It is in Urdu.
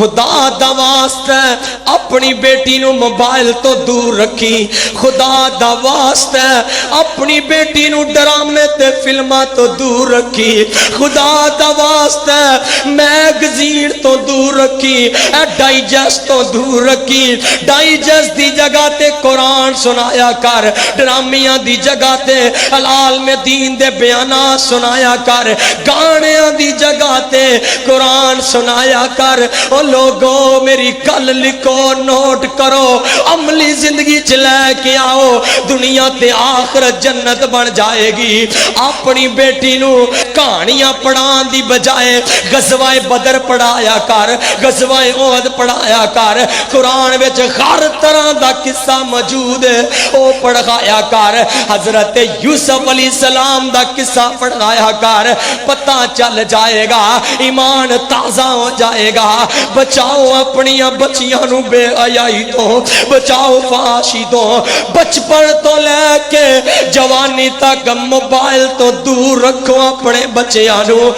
خدا دا واسطہ اپنی بیٹی نو موبائل تو دور رکھی، خدا دا واسطہ اپنی بیٹی نو ڈرامے تے فلماں تو دور رکھی، خدا دا واسطہ میگزین تو دور رکھی، ڈائجسٹ تو دور رکھی۔ ڈائجسٹ دی جگہ تے قرآن سنایا کر، ڈرامیاں دی جگہ تے حلال میں دین دے بیانات سنایا کر، گانیاں دی جگہ تے قرآن سنایا کر۔ او لوگو میری گل لکھو، نوٹ کرو، عملی زندگی چ لے کے آؤ، دنیا تے آخرت جنت بن جائے گی۔ اپنی بیٹی نو کہانیاں پڑھان دی بجائے غزوہ بدر پڑھایا کر، غزوہ احد پڑھایا کر، قرآن وچ ہر طرح دا قصہ موجود ہے او پڑھایا کر، حضرت یوسف علیہ السلام دا قصہ پڑھایا کر، پتہ چل جائے گا، ایمان تازہ ہو جائے گا۔ بچاؤ اپنی بچیاں نو بے حیائی تو، بچاؤ فحاشی تو، بچپن تو لے کے جوانی تک موبائل تو دور رکھو اپنے بچیاں نو۔